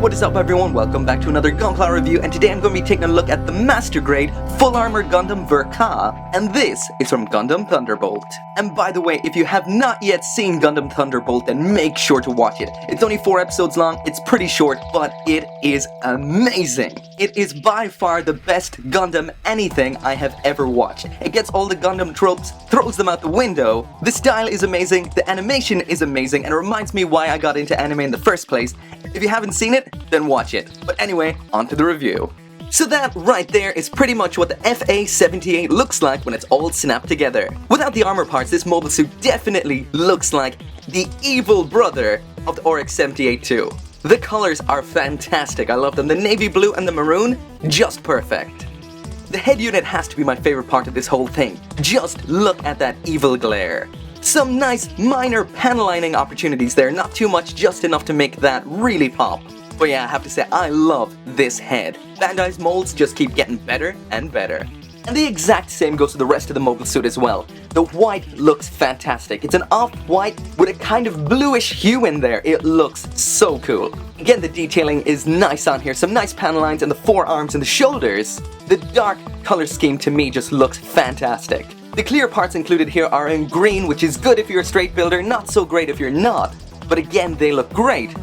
what is up everyone? Welcome back to another Gunpla review, and today I'm going to be taking a look at the Master Grade Full Armor Gundam Verka, and this is from Gundam Thunderbolt. And by the way, if you have not yet seen Gundam Thunderbolt, then make sure to watch it. It's only 4 episodes long, it's pretty short, but it is amazing. It is by far the best Gundam anything I have ever watched. It gets all the Gundam tropes, throws them out the window, the style is amazing, the animation is amazing, and it reminds me why I got into anime in the first place. If you haven't seen it, then watch it. But anyway, on to the review. So that right there is pretty much what the FA-78 looks like when it's all snapped together. Without the armor parts, this mobile suit definitely looks like the evil brother of the FA-78 too. The colors are fantastic, I love them. The navy blue and the maroon, just perfect. The head unit has to be my favorite part of this whole thing. Just look at that evil glare. Some nice minor panel lining opportunities there, not too much, just enough to make that really pop. But yeah, I have to say, I love this head. Bandai's molds just keep getting better and better. And the exact same goes to the rest of the mobile suit as well. The white looks fantastic. It's an off-white with a kind of bluish hue in there. It looks so cool. Again, the detailing is nice on here. Some nice panel lines in the forearms and the shoulders. The dark color scheme to me just looks fantastic. The clear parts included here are in green, which is good if you're a straight builder, not so great if you're not. But again, they look great.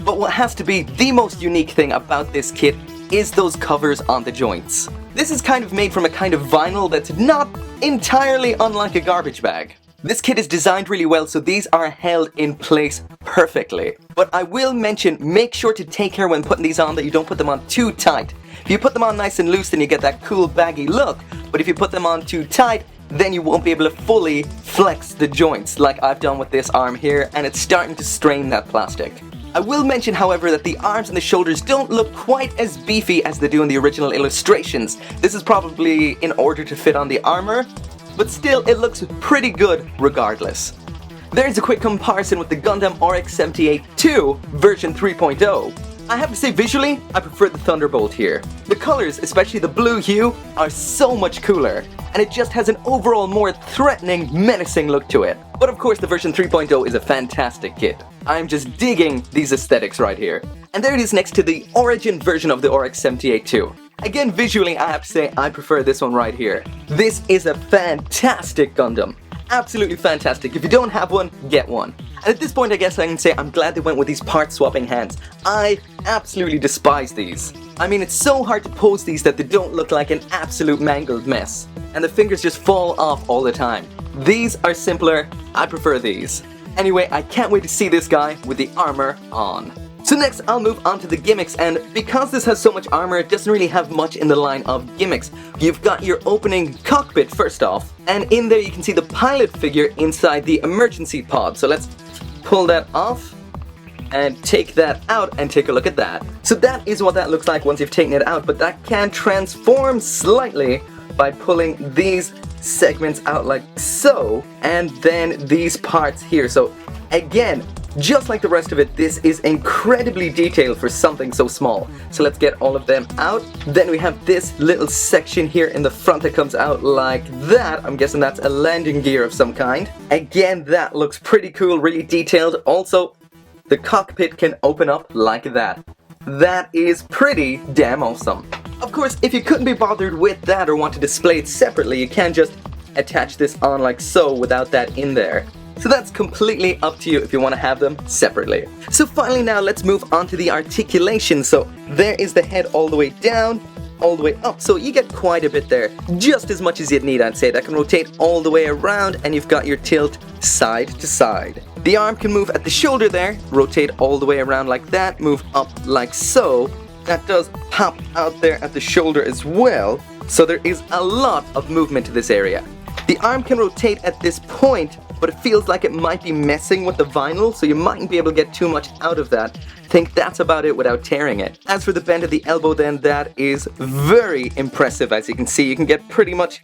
But what has to be the most unique thing about this kit is those covers on the joints. This is kind of made from a kind of vinyl that's not entirely unlike a garbage bag. This kit is designed really well, so these are held in place perfectly. But I will mention, make sure to take care when putting these on that you don't put them on too tight. If you put them on nice and loose, then you get that cool baggy look. But if you put them on too tight, then you won't be able to fully flex the joints like I've done with this arm here, and it's starting to strain that plastic. I will mention, however, that the arms and the shoulders don't look quite as beefy as they do in the original illustrations. This is probably in order to fit on the armor, but still it looks pretty good regardless. There's a quick comparison with the Gundam FA-78 version 3.0. I have to say, visually, I prefer the Thunderbolt here. The colors, especially the blue hue, are so much cooler, and it just has an overall more threatening, menacing look to it. But of course, the version 3.0 is a fantastic kit. I'm just digging these aesthetics right here. And there it is next to the origin version of the FA-78 too. Again, visually, I have to say, I prefer this one right here. This is a fantastic Gundam. Absolutely fantastic. If you don't have one, get one. And at this point, I guess I can say I'm glad they went with these part-swapping hands. I absolutely despise these. I mean, it's so hard to pose these that they don't look like an absolute mangled mess. And the fingers just fall off all the time. These are simpler. I prefer these. Anyway, I can't wait to see this guy with the armor on. So next, I'll move on to the gimmicks, and because this has so much armor, it doesn't really have much in the line of gimmicks. You've got your opening cockpit first off, and in there you can see the pilot figure inside the emergency pod. So let's pull that off and take that out and take a look at that. So that is what that looks like once you've taken it out, but that can transform slightly by pulling these segments out like so, and then these parts here. So again, just like the rest of it, this is incredibly detailed for something so small. So let's get all of them out. Then we have this little section here in the front that comes out like that. I'm guessing that's a landing gear of some kind. Again, that looks pretty cool, really detailed. Also, the cockpit can open up like that. That is pretty damn awesome. Of course, if you couldn't be bothered with that or want to display it separately, you can just attach this on like so without that in there. So that's completely up to you if you want to have them separately. So finally now, let's move on to the articulation. So there is the head all the way down, all the way up. So you get quite a bit there. Just as much as you'd need, I'd say. That can rotate all the way around, and you've got your tilt side to side. The arm can move at the shoulder there, rotate all the way around like that, move up like so. That does pop out there at the shoulder as well. So there is a lot of movement to this area. The arm can rotate at this point, but it feels like it might be messing with the vinyl, so you mightn't be able to get too much out of that. I think that's about it without tearing it. As for the bend of the elbow then, that is very impressive. As you can see, you can get pretty much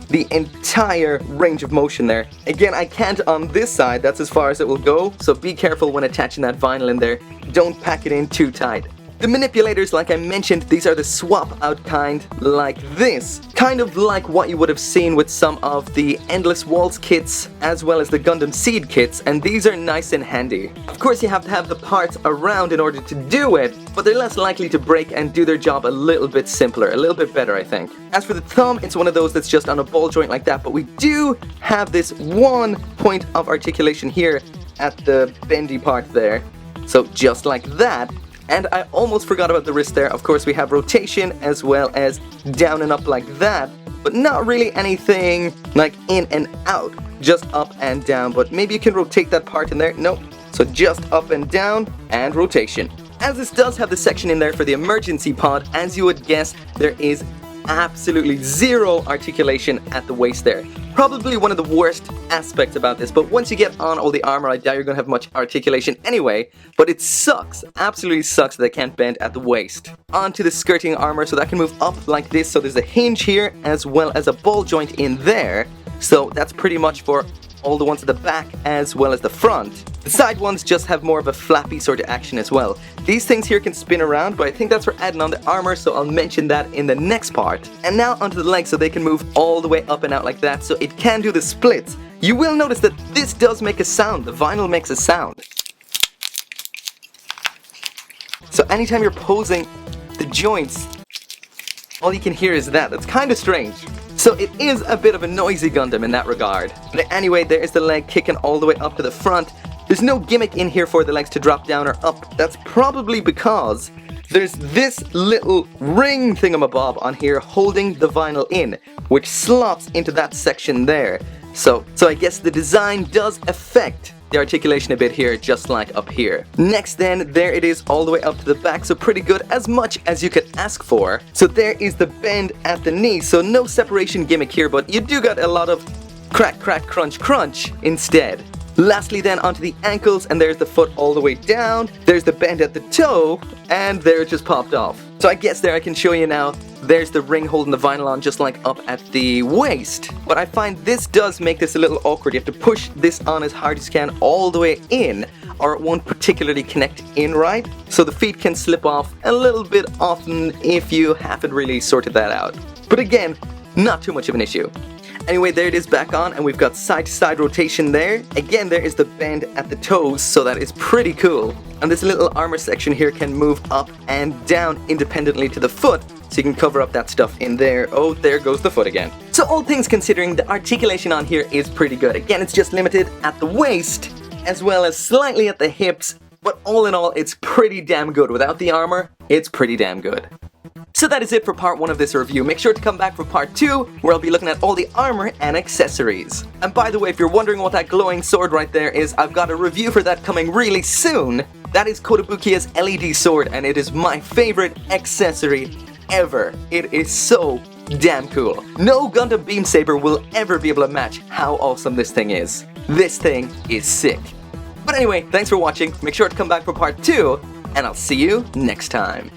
the entire range of motion there. Again, I can't on this side, that's as far as it will go, so be careful when attaching that vinyl in there. Don't pack it in too tight. The manipulators, like I mentioned, these are the swap out kind, like this. Kind of like what you would have seen with some of the Endless Waltz kits, as well as the Gundam Seed kits, and these are nice and handy. Of course you have to have the parts around in order to do it, but they're less likely to break and do their job a little bit simpler, a little bit better I think. As for the thumb, it's one of those that's just on a ball joint like that, but we do have this one point of articulation here at the bendy part there. So just like that. And I almost forgot about the wrist there. Of course we have rotation as well as down and up like that, but not really anything like in and out, just up and down. But maybe you can rotate that part in there. Nope. So just up and down and rotation. As this does have the section in there for the emergency pod, as you would guess, there is absolutely zero articulation at the waist there. Probably one of the worst aspects about this, but once you get on all the armor, I doubt you're gonna have much articulation anyway, but it sucks, absolutely sucks that they can't bend at the waist. Onto the skirting armor, so that can move up like this, so there's a hinge here, as well as a ball joint in there, so that's pretty much for all the ones at the back as well as the front. The side ones just have more of a flappy sort of action as well. These things here can spin around, but I think that's for adding on the armor, so I'll mention that in the next part. And now onto the legs, so they can move all the way up and out like that, so it can do the splits. You will notice that this does make a sound, the vinyl makes a sound. So anytime you're posing the joints, all you can hear is that. That's kind of strange. So it is a bit of a noisy Gundam in that regard. But anyway, there is the leg kicking all the way up to the front. There's no gimmick in here for the legs to drop down or up. That's probably because there's this little ring thingamabob on here holding the vinyl in, which slots into that section there. So I guess the design does affect the articulation a bit here, just like up here. Next then, there it is all the way up to the back, so pretty good, as much as you could ask for. So there is the bend at the knee, so no separation gimmick here, but you do got a lot of crack, crack, crunch, crunch instead. Lastly then, onto the ankles, and there's the foot all the way down, there's the bend at the toe, and there it just popped off. So I guess there I can show you now, there's the ring holding the vinyl on just like up at the waist. But I find this does make this a little awkward. You have to push this on as hard as you can all the way in, or it won't particularly connect in right. So the feet can slip off a little bit often if you haven't really sorted that out. But again, not too much of an issue. Anyway, there it is back on, and we've got side-to-side rotation there. Again, there is the bend at the toes, so that is pretty cool. And this little armor section here can move up and down independently to the foot, so you can cover up that stuff in there. Oh, there goes the foot again. So all things considering, the articulation on here is pretty good. Again, it's just limited at the waist, as well as slightly at the hips, but all in all, it's pretty damn good. Without the armor, it's pretty damn good. So that is it for part 1 of this review. Make sure to come back for part 2, where I'll be looking at all the armor and accessories. And by the way, if you're wondering what that glowing sword right there is, I've got a review for that coming really soon. That is Kotobukiya's LED sword, and it is my favorite accessory ever. It is so damn cool. No Gundam Beam Saber will ever be able to match how awesome this thing is. This thing is sick. But anyway, thanks for watching. Make sure to come back for part 2, and I'll see you next time.